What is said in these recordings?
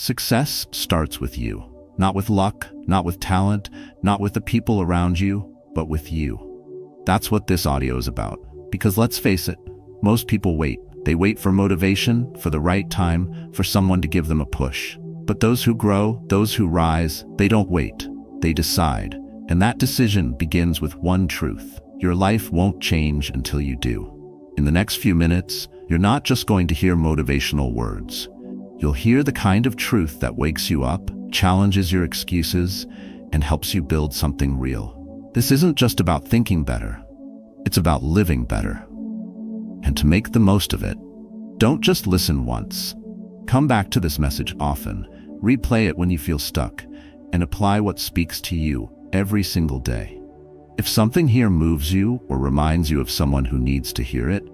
Success starts with you. Not with luck, not with talent, not with the people around you, but with you. That's what this audio is about. Because let's face it, most people wait. They wait for motivation, for the right time, for someone to give them a push. But those who grow, those who rise, they don't wait. They decide. And that decision begins with one truth. Your life won't change until you do. In the next few minutes, you're not just going to hear motivational words. You'll hear the kind of truth that wakes you up, challenges your excuses, and helps you build something real. This isn't just about thinking better. It's about living better. And to make the most of it, don't just listen once. Come back to this message often, replay it when you feel stuck, and apply what speaks to you every single day. If something here moves you or reminds you of someone who needs to hear it,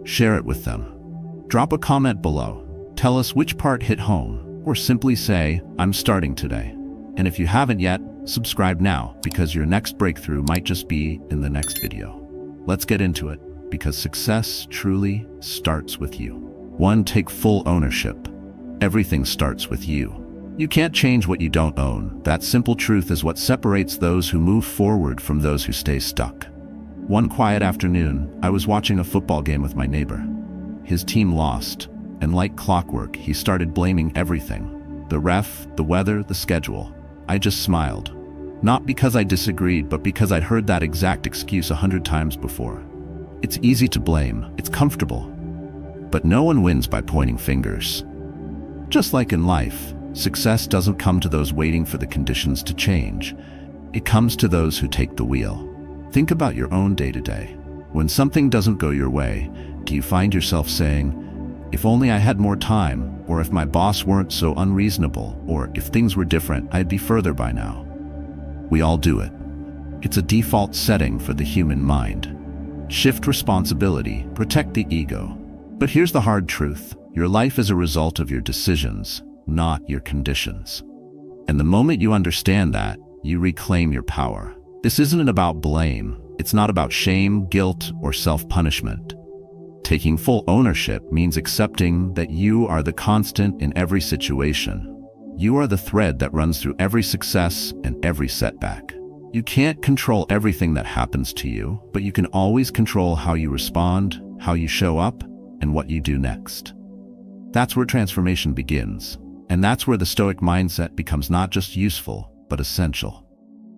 share it with them. Drop a comment below. Tell us which part hit home, or simply say, I'm starting today. And if you haven't yet, subscribe now, because your next breakthrough might just be in the next video. Let's get into it, because success truly starts with you. 1. Take full ownership. Everything starts with you. You can't change what you don't own. That simple truth is what separates those who move forward from those who stay stuck. One quiet afternoon, I was watching a football game with my neighbor. His team lost, and like clockwork, he started blaming everything. The ref, the weather, the schedule. I just smiled. Not because I disagreed, but because I'd heard that exact excuse 100 times before. It's easy to blame, it's comfortable. But no one wins by pointing fingers. Just like in life, success doesn't come to those waiting for the conditions to change. It comes to those who take the wheel. Think about your own day-to-day. When something doesn't go your way, do you find yourself saying, if only I had more time, or if my boss weren't so unreasonable, or if things were different, I'd be further by now? We all do it. It's a default setting for the human mind. Shift responsibility, protect the ego. But here's the hard truth. Your life is a result of your decisions, not your conditions. And the moment you understand that, you reclaim your power. This isn't about blame. It's not about shame, guilt, or self-punishment. Taking full ownership means accepting that you are the constant in every situation. You are the thread that runs through every success and every setback. You can't control everything that happens to you, but you can always control how you respond, how you show up, and what you do next. That's where transformation begins. And that's where the Stoic mindset becomes not just useful, but essential.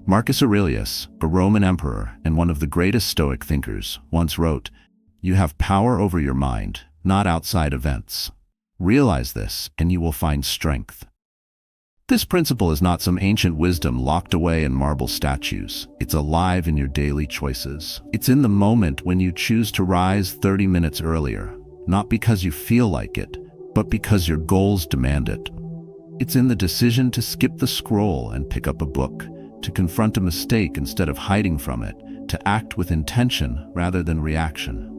Marcus Aurelius, a Roman emperor and one of the greatest Stoic thinkers, once wrote, "You have power over your mind, not outside events. Realize this, and you will find strength." This principle is not some ancient wisdom locked away in marble statues. It's alive in your daily choices. It's in the moment when you choose to rise 30 minutes earlier, not because you feel like it, but because your goals demand it. It's in the decision to skip the scroll and pick up a book, to confront a mistake instead of hiding from it, to act with intention rather than reaction.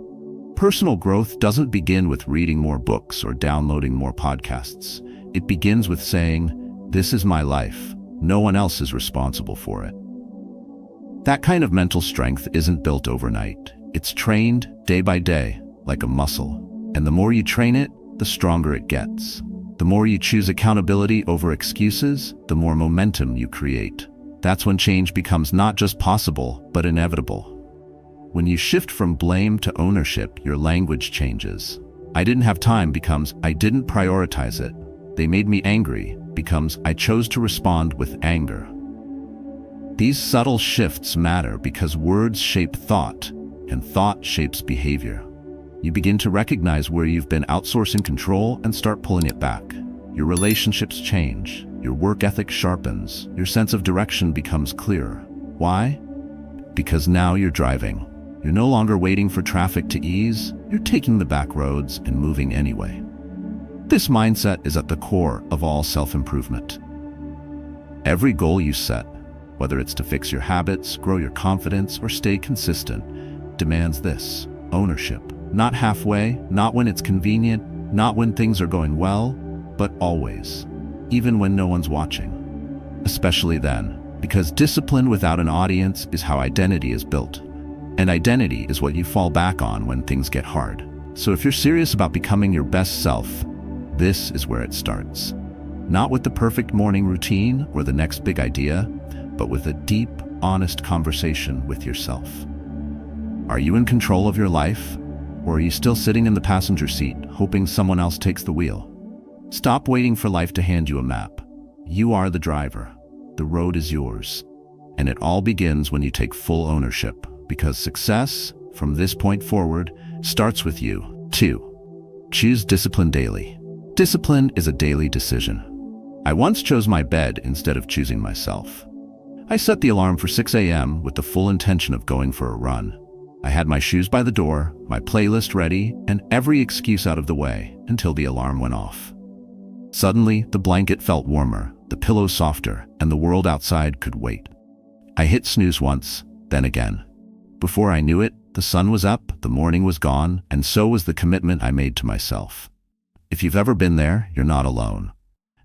Personal growth doesn't begin with reading more books or downloading more podcasts. It begins with saying, "This is my life. No one else is responsible for it." That kind of mental strength isn't built overnight. It's trained day by day, like a muscle. And the more you train it, the stronger it gets. The more you choose accountability over excuses, the more momentum you create. That's when change becomes not just possible, but inevitable. When you shift from blame to ownership, your language changes. "I didn't have time" becomes "I didn't prioritize it." "They made me angry" becomes "I chose to respond with anger." These subtle shifts matter because words shape thought, and thought shapes behavior. You begin to recognize where you've been outsourcing control and start pulling it back. Your relationships change, your work ethic sharpens, your sense of direction becomes clearer. Why? Because now you're driving. You're no longer waiting for traffic to ease, you're taking the back roads and moving anyway. This mindset is at the core of all self-improvement. Every goal you set, whether it's to fix your habits, grow your confidence, or stay consistent, demands this: ownership. Not halfway, not when it's convenient, not when things are going well, but always, even when no one's watching. Especially then, because discipline without an audience is how identity is built. And identity is what you fall back on when things get hard. So if you're serious about becoming your best self, this is where it starts. Not with the perfect morning routine or the next big idea, but with a deep, honest conversation with yourself. Are you in control of your life? Or are you still sitting in the passenger seat, hoping someone else takes the wheel? Stop waiting for life to hand you a map. You are the driver. The road is yours. And it all begins when you take full ownership, because success, from this point forward, starts with you. 2. Choose discipline daily. Discipline is a daily decision. I once chose my bed instead of choosing myself. I set the alarm for 6 a.m. with the full intention of going for a run. I had my shoes by the door, my playlist ready, and every excuse out of the way until the alarm went off. Suddenly, the blanket felt warmer, the pillow softer, and the world outside could wait. I hit snooze once, then again. Before I knew it, the sun was up, the morning was gone, and so was the commitment I made to myself. If you've ever been there, you're not alone.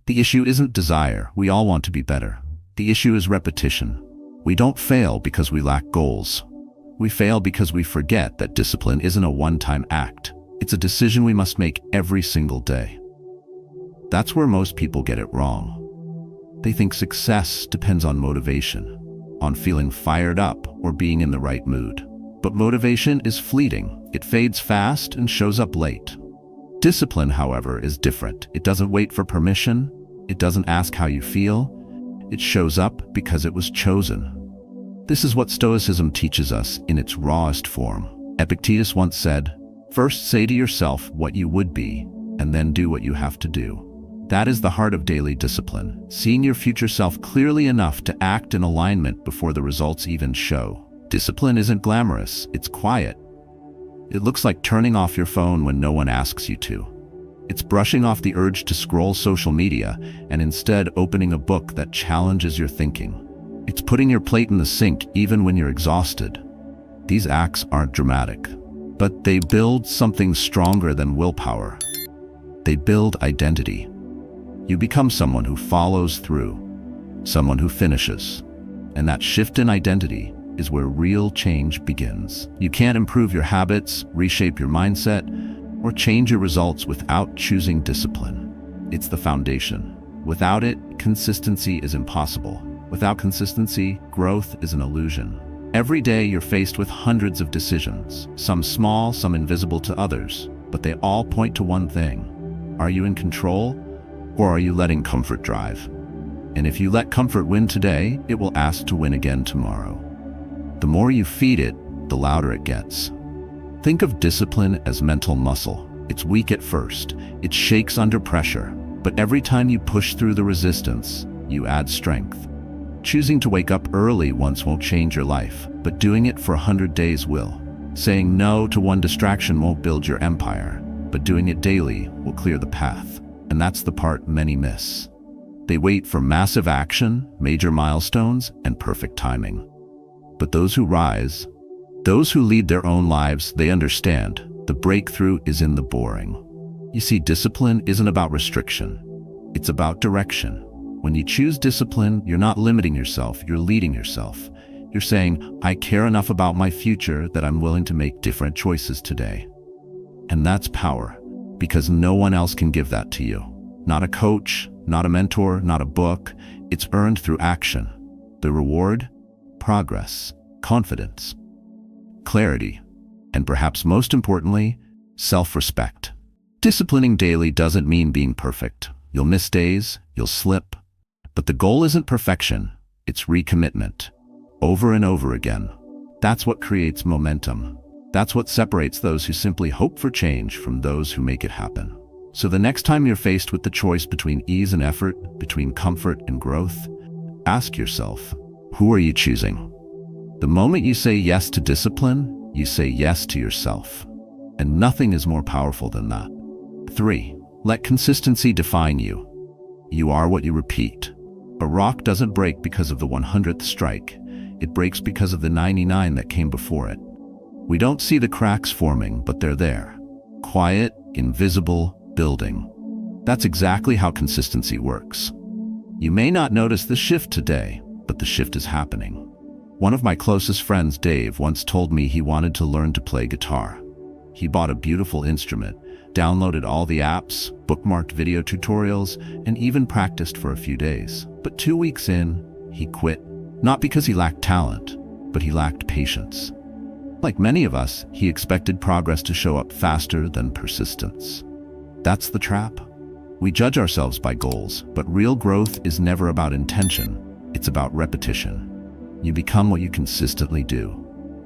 The issue isn't desire, we all want to be better. The issue is repetition. We don't fail because we lack goals. We fail because we forget that discipline isn't a one-time act. It's a decision we must make every single day. That's where most people get it wrong. They think success depends on motivation, on feeling fired up or being in the right mood. But motivation is fleeting. It fades fast and shows up late. Discipline, however, is different. It doesn't wait for permission. It doesn't ask how you feel. It shows up because it was chosen. This is what Stoicism teaches us in its rawest form. Epictetus once said, "First say to yourself what you would be, and then do what you have to do." That is the heart of daily discipline, seeing your future self clearly enough to act in alignment before the results even show. Discipline isn't glamorous, it's quiet. It looks like turning off your phone when no one asks you to. It's brushing off the urge to scroll social media and instead opening a book that challenges your thinking. It's putting your plate in the sink even when you're exhausted. These acts aren't dramatic, but they build something stronger than willpower. They build identity. You become someone who follows through, someone who finishes. And that shift in identity is where real change begins. You can't improve your habits, reshape your mindset, or change your results without choosing discipline. It's the foundation. Without it, consistency is impossible. Without consistency, growth is an illusion. Every day you're faced with hundreds of decisions, some small, some invisible to others, but they all point to one thing. Are you in control, or are you letting comfort drive? And if you let comfort win today, it will ask to win again tomorrow. The more you feed it, the louder it gets. Think of discipline as mental muscle. It's weak at first, it shakes under pressure, but every time you push through the resistance, you add strength. Choosing to wake up early once won't change your life, but doing it for 100 days will. Saying no to one distraction won't build your empire, but doing it daily will clear the path. And that's the part many miss. They wait for massive action, major milestones, and perfect timing. But those who rise, those who lead their own lives, they understand the breakthrough is in the boring. You see, discipline isn't about restriction. It's about direction. When you choose discipline, you're not limiting yourself, you're leading yourself. You're saying, I care enough about my future that I'm willing to make different choices today. And that's power, because no one else can give that to you. Not a coach, not a mentor, not a book. It's earned through action. The reward? Progress, confidence, clarity, and perhaps most importantly, self-respect. Disciplining daily doesn't mean being perfect. You'll miss days, you'll slip. But the goal isn't perfection, it's recommitment. Over and over again. That's what creates momentum. That's what separates those who simply hope for change from those who make it happen. So the next time you're faced with the choice between ease and effort, between comfort and growth, ask yourself, who are you choosing? The moment you say yes to discipline, you say yes to yourself. And nothing is more powerful than that. 3. Let consistency define you. You are what you repeat. A rock doesn't break because of the 100th strike. It breaks because of the 99 that came before it. We don't see the cracks forming, but they're there. Quiet, invisible, building. That's exactly how consistency works. You may not notice the shift today, but the shift is happening. One of my closest friends, Dave, once told me he wanted to learn to play guitar. He bought a beautiful instrument, downloaded all the apps, bookmarked video tutorials, and even practiced for a few days. But 2 weeks in, he quit. Not because he lacked talent, but he lacked patience. Like many of us, he expected progress to show up faster than persistence. That's the trap. We judge ourselves by goals, but real growth is never about intention. It's about repetition. You become what you consistently do.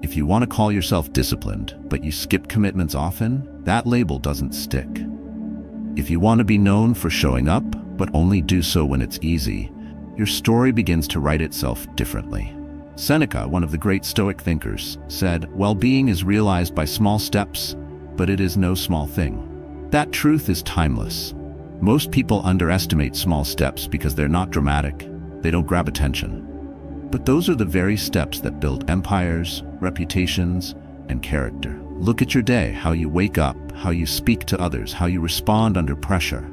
If you want to call yourself disciplined, but you skip commitments often, that label doesn't stick. If you want to be known for showing up, but only do so when it's easy, your story begins to write itself differently. Seneca, one of the great Stoic thinkers, said, "Well-being is realized by small steps, but it is no small thing." That truth is timeless. Most people underestimate small steps because they're not dramatic, they don't grab attention. But those are the very steps that build empires, reputations, and character. Look at your day, how you wake up, how you speak to others, how you respond under pressure.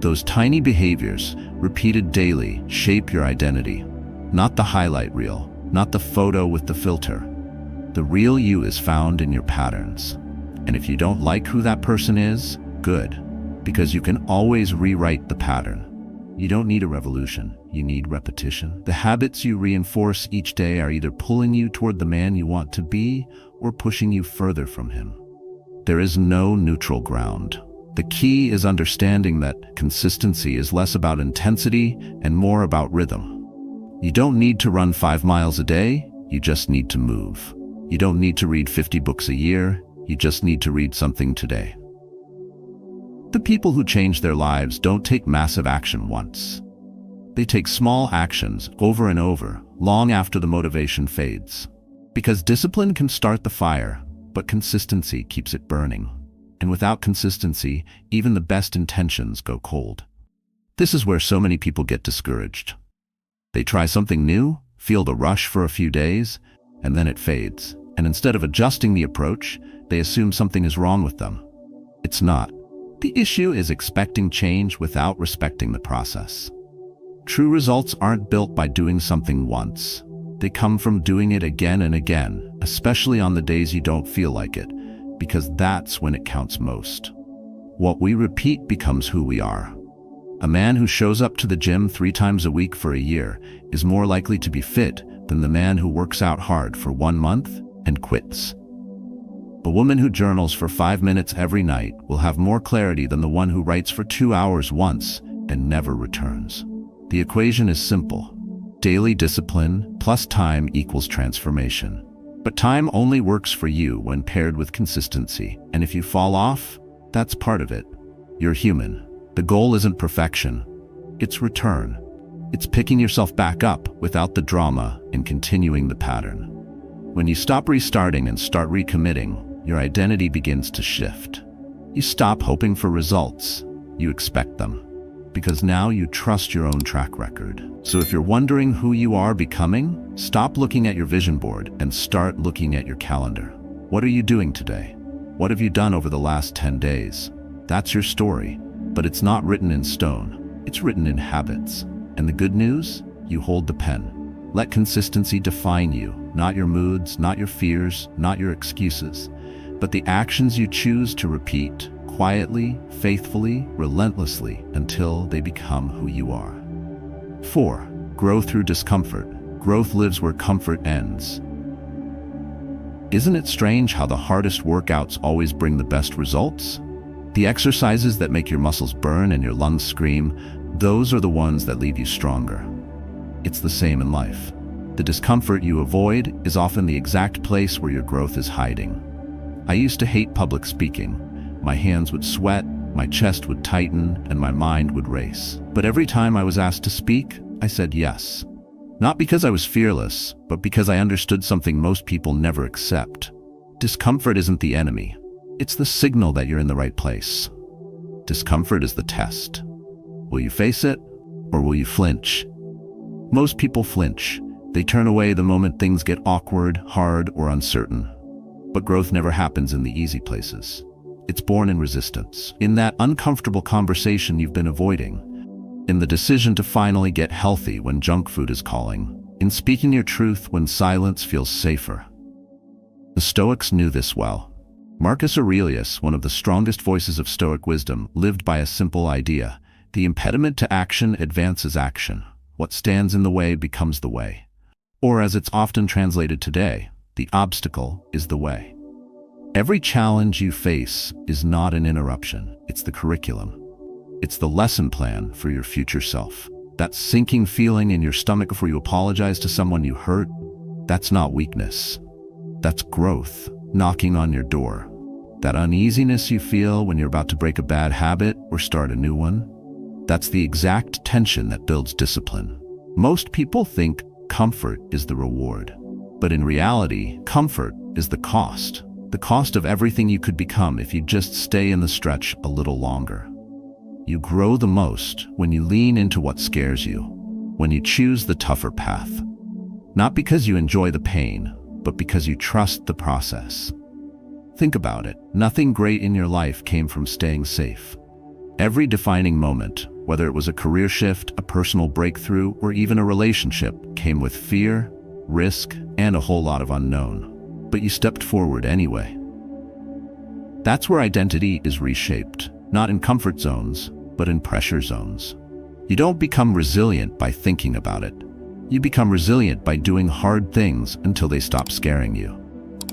Those tiny behaviors, repeated daily, shape your identity. Not the highlight reel, not the photo with the filter. The real you is found in your patterns. And if you don't like who that person is, good, because you can always rewrite the pattern. You don't need a revolution, you need repetition. The habits you reinforce each day are either pulling you toward the man you want to be or pushing you further from him. There is no neutral ground. The key is understanding that consistency is less about intensity and more about rhythm. You don't need to run 5 miles a day, you just need to move. You don't need to read 50 books a year, you just need to read something today. The people who change their lives don't take massive action once. They take small actions over and over, long after the motivation fades. Because discipline can start the fire, but consistency keeps it burning. And without consistency, even the best intentions go cold. This is where so many people get discouraged. They try something new, feel the rush for a few days, and then it fades. And instead of adjusting the approach, they assume something is wrong with them. It's not. The issue is expecting change without respecting the process. True results aren't built by doing something once. They come from doing it again and again, especially on the days you don't feel like it, because that's when it counts most. What we repeat becomes who we are. A man who shows up to the gym 3 times a week for a year is more likely to be fit than the man who works out hard for 1 month and quits. A woman who journals for 5 minutes every night will have more clarity than the one who writes for 2 hours once and never returns. The equation is simple. Daily discipline plus time equals transformation. But time only works for you when paired with consistency. And if you fall off, that's part of it. You're human. The goal isn't perfection. It's return. It's picking yourself back up without the drama and continuing the pattern. When you stop restarting and start recommitting, your identity begins to shift. You stop hoping for results. You expect them. Because now you trust your own track record. So if you're wondering who you are becoming, stop looking at your vision board and start looking at your calendar. What are you doing today? What have you done over the last 10 days? That's your story, but it's not written in stone. It's written in habits. And the good news? You hold the pen. Let consistency define you, not your moods, not your fears, not your excuses, but the actions you choose to repeat quietly, faithfully, relentlessly until they become who you are. 4. Grow through discomfort. Growth lives where comfort ends. Isn't it strange how the hardest workouts always bring the best results? The exercises that make your muscles burn and your lungs scream, those are the ones that leave you stronger. It's the same in life. The discomfort you avoid is often the exact place where your growth is hiding. I used to hate public speaking. My hands would sweat, my chest would tighten, and my mind would race. But every time I was asked to speak, I said yes. Not because I was fearless, but because I understood something most people never accept. Discomfort isn't the enemy. It's the signal that you're in the right place. Discomfort is the test. Will you face it, or will you flinch? Most people flinch. They turn away the moment things get awkward, hard, or uncertain. But growth never happens in the easy places. It's born in resistance, in that uncomfortable conversation you've been avoiding, in the decision to finally get healthy when junk food is calling, in speaking your truth when silence feels safer. The Stoics knew this well. Marcus Aurelius, one of the strongest voices of Stoic wisdom, lived by a simple idea. The impediment to action advances action. What stands in the way becomes the way. Or as it's often translated today, the obstacle is the way. Every challenge you face is not an interruption, it's the curriculum. It's the lesson plan for your future self. That sinking feeling in your stomach before you apologize to someone you hurt, that's not weakness. That's growth knocking on your door. That uneasiness you feel when you're about to break a bad habit or start a new one, that's the exact tension that builds discipline. Most people think comfort is the reward, but in reality, comfort is the cost of everything you could become if you just stay in the stretch a little longer. You grow the most when you lean into what scares you, when you choose the tougher path. Not because you enjoy the pain, but because you trust the process. Think about it. Nothing great in your life came from staying safe. Every defining moment, whether it was a career shift, a personal breakthrough, or even a relationship, came with fear, risk, and a whole lot of unknown. But you stepped forward anyway. That's where identity is reshaped, not in comfort zones, but in pressure zones. You don't become resilient by thinking about it. You become resilient by doing hard things until they stop scaring you.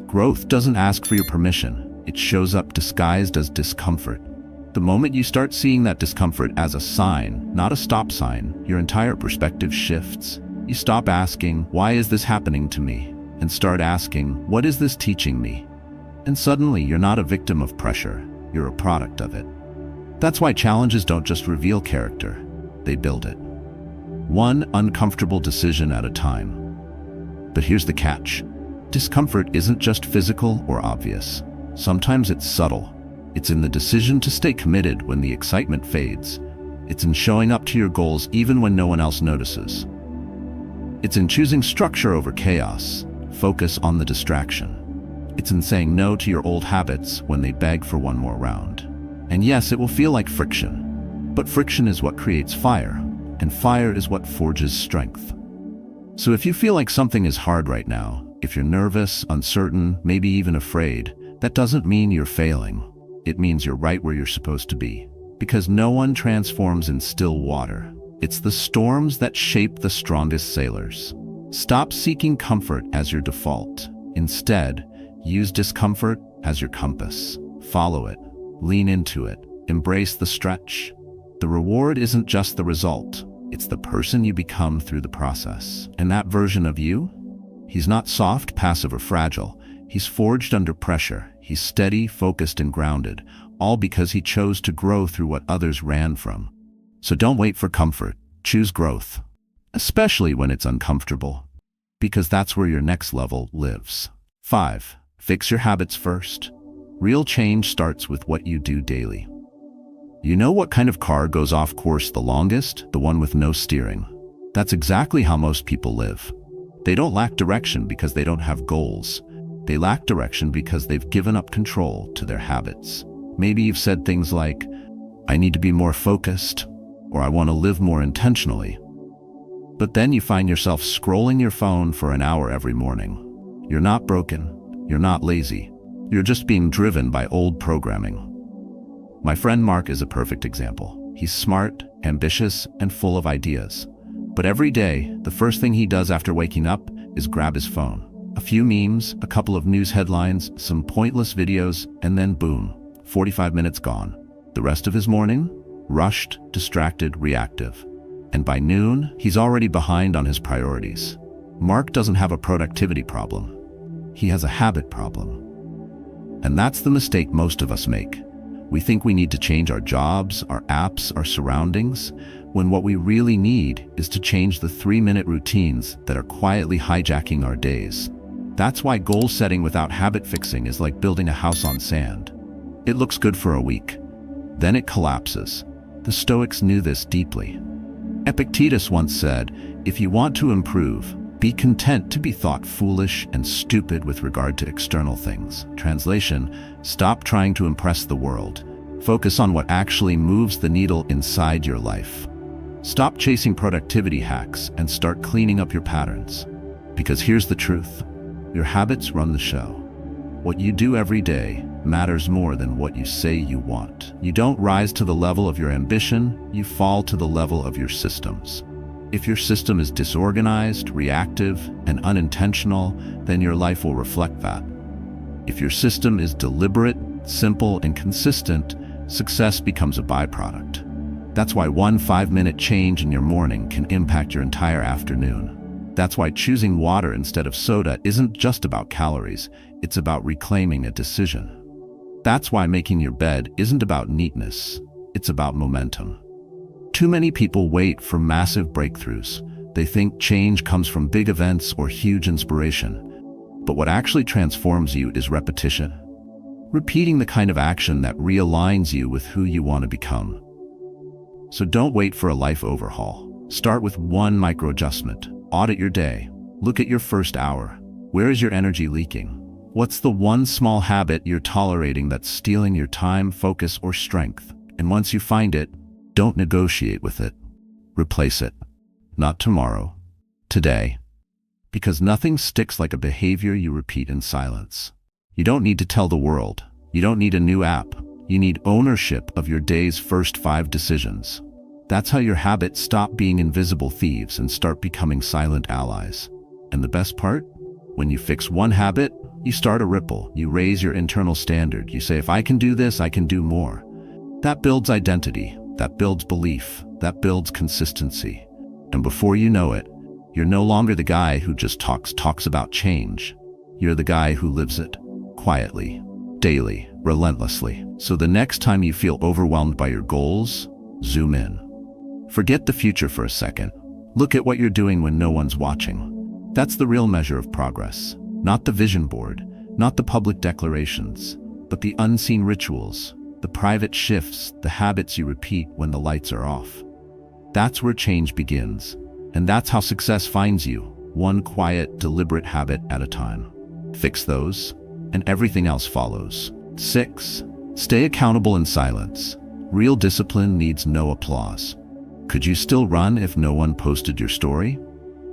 Growth doesn't ask for your permission. It shows up disguised as discomfort. The moment you start seeing that discomfort as a sign, not a stop sign, your entire perspective shifts. You stop asking, why is this happening to me? And start asking, what is this teaching me? And suddenly you're not a victim of pressure, you're a product of it. That's why challenges don't just reveal character, they build it. One uncomfortable decision at a time. But here's the catch. Discomfort isn't just physical or obvious. Sometimes it's subtle. It's in the decision to stay committed when the excitement fades. It's in showing up to your goals even when no one else notices. It's in choosing structure over chaos, focus on the distraction. It's in saying no to your old habits when they beg for one more round. And yes, it will feel like friction, but friction is what creates fire, and fire is what forges strength. So if you feel like something is hard right now, if you're nervous, uncertain, maybe even afraid, that doesn't mean you're failing. It means you're right where you're supposed to be. Because no one transforms in still water. It's the storms that shape the strongest sailors. Stop seeking comfort as your default. Instead, use discomfort as your compass. Follow it. Lean into it. Embrace the stretch. The reward isn't just the result. It's the person you become through the process. And that version of you? He's not soft, passive, or fragile. He's forged under pressure. He's steady, focused, and grounded, all because he chose to grow through what others ran from. So don't wait for comfort. Choose growth, especially when it's uncomfortable, because that's where your next level lives. 5. Fix your habits first. Real change starts with what you do daily. You know what kind of car goes off course the longest? The one with no steering. That's exactly how most people live. They don't lack direction because they don't have goals. They lack direction because they've given up control to their habits. Maybe you've said things like, I need to be more focused, or I want to live more intentionally. But then you find yourself scrolling your phone for an hour every morning. You're not broken. You're not lazy. You're just being driven by old programming. My friend Mark is a perfect example. He's smart, ambitious, and full of ideas. But every day, the first thing he does after waking up is grab his phone. A few memes, a couple of news headlines, some pointless videos, and then boom, 45 minutes gone. The rest of his morning? Rushed, distracted, reactive. And by noon, he's already behind on his priorities. Mark doesn't have a productivity problem. He has a habit problem. And that's the mistake most of us make. We think we need to change our jobs, our apps, our surroundings, when what we really need is to change the 3-minute routines that are quietly hijacking our days. That's why goal setting without habit fixing is like building a house on sand. It looks good for a week. Then it collapses. The Stoics knew this deeply. Epictetus once said, if you want to improve, be content to be thought foolish and stupid with regard to external things. Translation, stop trying to impress the world. Focus on what actually moves the needle inside your life. Stop chasing productivity hacks and start cleaning up your patterns. Because here's the truth. Your habits run the show. What you do every day matters more than what you say you want. You don't rise to the level of your ambition, you fall to the level of your systems. If your system is disorganized, reactive, and unintentional, then your life will reflect that. If your system is deliberate, simple, and consistent, success becomes a byproduct. That's why one 5-minute change in your morning can impact your entire afternoon. That's why choosing water instead of soda isn't just about calories, it's about reclaiming a decision. That's why making your bed isn't about neatness, it's about momentum. Too many people wait for massive breakthroughs. They think change comes from big events or huge inspiration. But what actually transforms you is repetition. Repeating the kind of action that realigns you with who you want to become. So don't wait for a life overhaul. Start with one micro-adjustment. Audit your day. Look at your first hour. Where is your energy leaking? What's the one small habit you're tolerating that's stealing your time, focus, or strength? And once you find it, don't negotiate with it. Replace it. Not tomorrow. Today. Because nothing sticks like a behavior you repeat in silence. You don't need to tell the world. You don't need a new app. You need ownership of your day's first 5 decisions. That's how your habits stop being invisible thieves and start becoming silent allies. And the best part? When you fix one habit, you start a ripple. You raise your internal standard. You say, if I can do this, I can do more. That builds identity. That builds belief. That builds consistency. And before you know it, you're no longer the guy who just talks about change. You're the guy who lives it. Quietly, daily, relentlessly. So the next time you feel overwhelmed by your goals, zoom in. Forget the future for a second. Look at what you're doing when no one's watching. That's the real measure of progress. Not the vision board, not the public declarations, but the unseen rituals, the private shifts, the habits you repeat when the lights are off. That's where change begins. And that's how success finds you, one quiet, deliberate habit at a time. Fix those, and everything else follows. 6. Stay accountable in silence. Real discipline needs no applause. Could you still run if no one posted your story?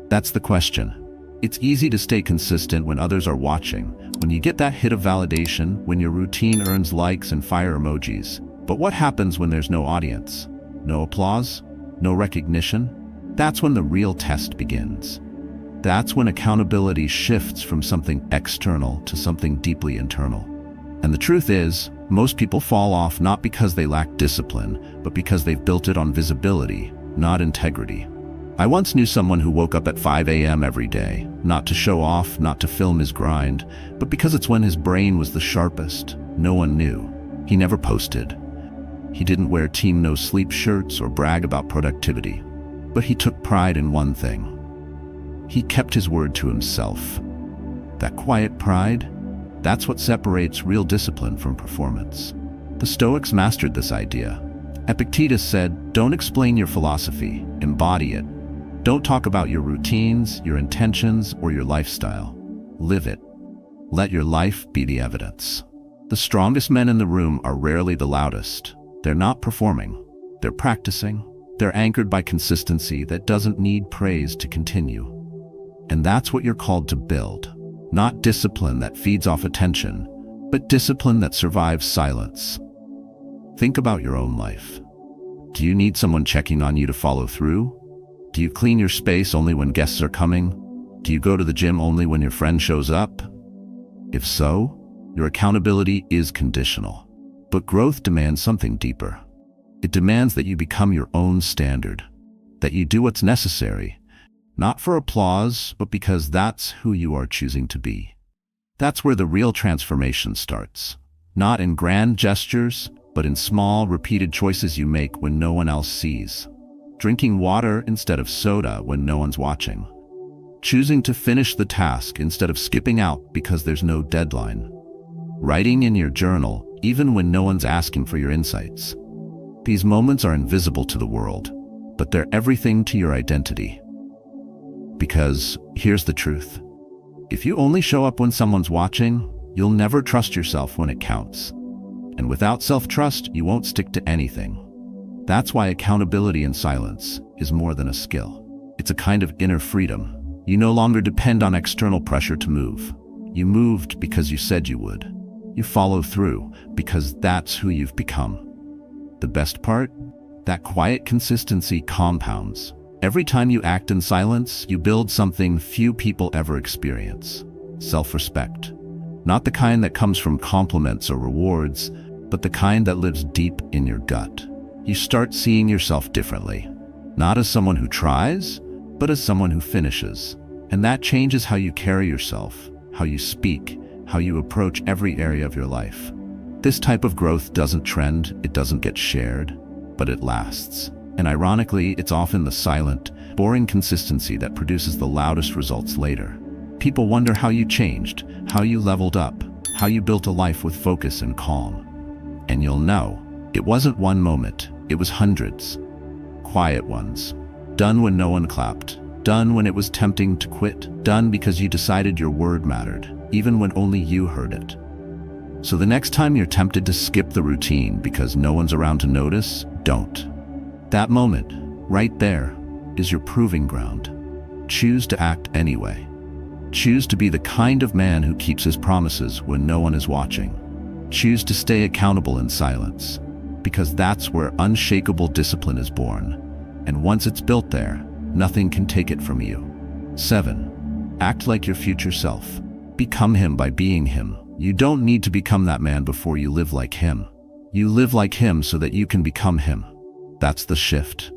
That's the question. It's easy to stay consistent when others are watching, when you get that hit of validation, when your routine earns likes and fire emojis. But what happens when there's no audience? No applause? No recognition? That's when the real test begins. That's when accountability shifts from something external to something deeply internal. And the truth is, most people fall off not because they lack discipline, but because they've built it on visibility, not integrity. I once knew someone who woke up at 5 a.m. every day, not to show off, not to film his grind, but because it's when his brain was the sharpest. No one knew. He never posted. He didn't wear Team No Sleep shirts or brag about productivity. But he took pride in one thing. He kept his word to himself. That quiet pride, that's what separates real discipline from performance. The Stoics mastered this idea. Epictetus said, don't explain your philosophy, embody it. Don't talk about your routines, your intentions, or your lifestyle. Live it. Let your life be the evidence. The strongest men in the room are rarely the loudest. They're not performing. They're practicing. They're anchored by consistency that doesn't need praise to continue. And that's what you're called to build. Not discipline that feeds off attention, but discipline that survives silence. Think about your own life. Do you need someone checking on you to follow through? Do you clean your space only when guests are coming? Do you go to the gym only when your friend shows up? If so, your accountability is conditional. But growth demands something deeper. It demands that you become your own standard, that you do what's necessary, not for applause, but because that's who you are choosing to be. That's where the real transformation starts, not in grand gestures, but in small, repeated choices you make when no one else sees. Drinking water instead of soda when no one's watching. Choosing to finish the task instead of skipping out because there's no deadline. Writing in your journal even when no one's asking for your insights. These moments are invisible to the world, but they're everything to your identity. Because here's the truth. If you only show up when someone's watching, you'll never trust yourself when it counts. And without self-trust, you won't stick to anything. That's why accountability in silence is more than a skill. It's a kind of inner freedom. You no longer depend on external pressure to move. You moved because you said you would. You follow through because that's who you've become. The best part? That quiet consistency compounds. Every time you act in silence, you build something few people ever experience. Self-respect. Not the kind that comes from compliments or rewards, but the kind that lives deep in your gut. You start seeing yourself differently. Not as someone who tries, but as someone who finishes. And that changes how you carry yourself, how you speak, how you approach every area of your life. This type of growth doesn't trend, it doesn't get shared, but it lasts. And ironically, it's often the silent, boring consistency that produces the loudest results later. People wonder how you changed, how you leveled up, how you built a life with focus and calm. And you'll know, it wasn't one moment, it was hundreds. Quiet ones. Done when no one clapped. Done when it was tempting to quit. Done because you decided your word mattered, even when only you heard it. So the next time you're tempted to skip the routine because no one's around to notice, don't. That moment, right there, is your proving ground. Choose to act anyway. Choose to be the kind of man who keeps his promises when no one is watching. Choose to stay accountable in silence, because that's where unshakable discipline is born. And once it's built there, nothing can take it from you. 7. Act like your future self. Become him by being him. You don't need to become that man before you live like him. You live like him so that you can become him. That's the shift.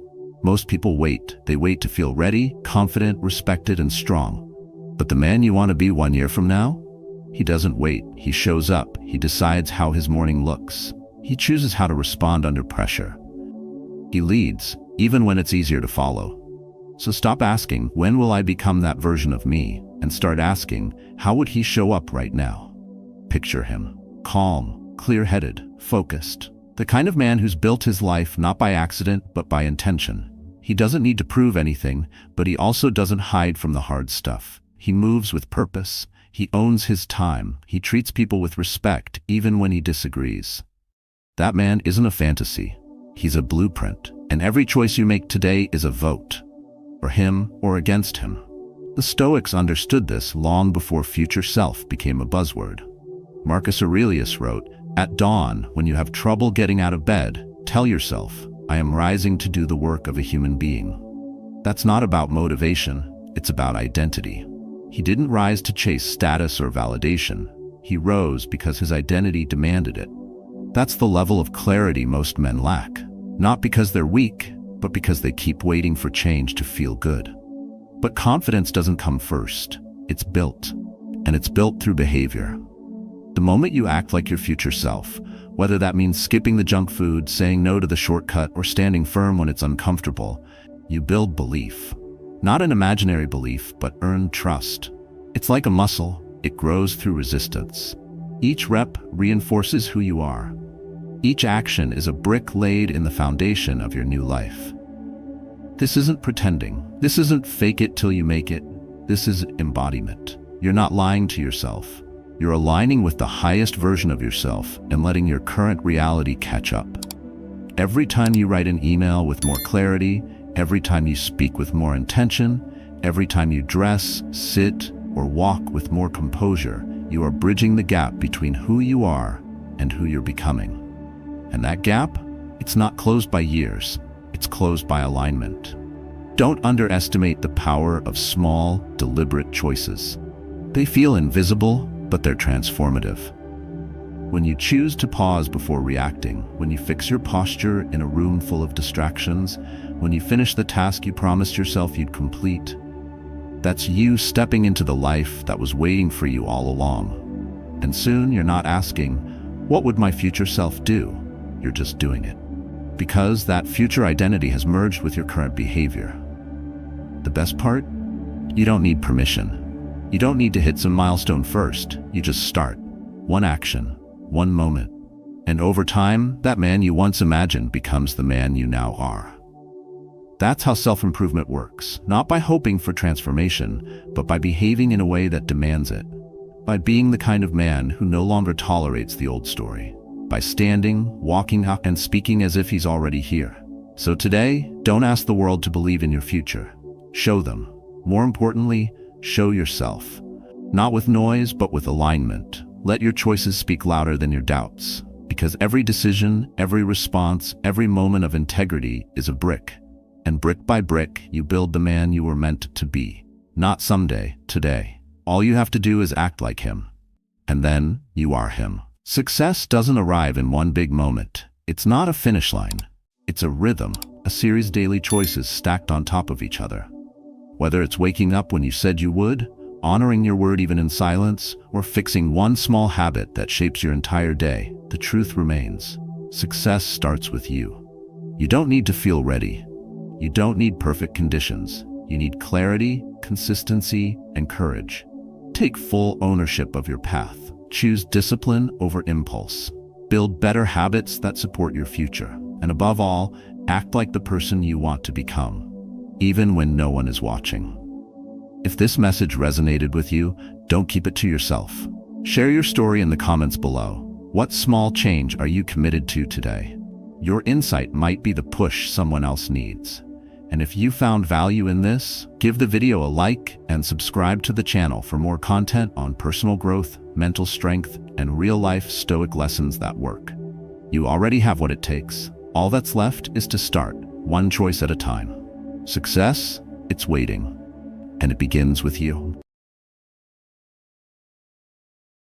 Most people wait. They wait to feel ready, confident, respected, and strong. But the man you want to be 1 year from now? He doesn't wait. He shows up. He decides how his morning looks. He chooses how to respond under pressure. He leads, even when it's easier to follow. So stop asking, when will I become that version of me? And start asking, how would he show up right now? Picture him. Calm, clear-headed, focused. The kind of man who's built his life not by accident, but by intention. He doesn't need to prove anything, but he also doesn't hide from the hard stuff. He moves with purpose. He owns his time. He treats people with respect, even when he disagrees. That man isn't a fantasy. He's a blueprint. And every choice you make today is a vote. For him or against him. The Stoics understood this long before future self became a buzzword. Marcus Aurelius wrote, "At dawn, when you have trouble getting out of bed, tell yourself, I am rising to do the work of a human being." That's not about motivation, it's about identity. He didn't rise to chase status or validation. He rose because his identity demanded it. That's the level of clarity most men lack. Not because they're weak, but because they keep waiting for change to feel good. But confidence doesn't come first. It's built. And it's built through behavior. The moment you act like your future self, whether that means skipping the junk food, saying no to the shortcut, or standing firm when it's uncomfortable, you build belief. Not an imaginary belief, but earned trust. It's like a muscle. It grows through resistance. Each rep reinforces who you are. Each action is a brick laid in the foundation of your new life. This isn't pretending. This isn't fake it till you make it. This is embodiment. You're not lying to yourself. You're aligning with the highest version of yourself and letting your current reality catch up. Every time you write an email with more clarity, every time you speak with more intention, every time you dress, sit, or walk with more composure, you are bridging the gap between who you are and who you're becoming. And that gap, it's not closed by years, it's closed by alignment. Don't underestimate the power of small, deliberate choices. They feel invisible, but they're transformative. When you choose to pause before reacting, when you fix your posture in a room full of distractions, when you finish the task you promised yourself you'd complete, that's you stepping into the life that was waiting for you all along. And soon you're not asking, what would my future self do? You're just doing it. Because that future identity has merged with your current behavior. The best part? You don't need permission. You don't need to hit some milestone first. You just start. One action, one moment. And over time, that man you once imagined becomes the man you now are. That's how self-improvement works. Not by hoping for transformation, but by behaving in a way that demands it. By being the kind of man who no longer tolerates the old story. By standing, walking up, and speaking as if he's already here. So today, don't ask the world to believe in your future. Show them. More importantly, show yourself. Not with noise, but with alignment. Let your choices speak louder than your doubts. Because every decision, every response, every moment of integrity is a brick. And brick by brick, you build the man you were meant to be. Not someday, today. All you have to do is act like him. And then, you are him. Success doesn't arrive in one big moment. It's not a finish line. It's a rhythm, a series of daily choices stacked on top of each other. Whether it's waking up when you said you would, honoring your word even in silence, or fixing one small habit that shapes your entire day, the truth remains. Success starts with you. You don't need to feel ready. You don't need perfect conditions. You need clarity, consistency, and courage. Take full ownership of your path. Choose discipline over impulse. Build better habits that support your future. And above all, act like the person you want to become, even when no one is watching. If this message resonated with you, don't keep it to yourself. Share your story in the comments below. What small change are you committed to today? Your insight might be the push someone else needs. And if you found value in this, give the video a like and subscribe to the channel for more content on personal growth, mental strength, and real-life Stoic lessons that work. You already have what it takes. All that's left is to start, one choice at a time. Success, it's waiting. And it begins with you.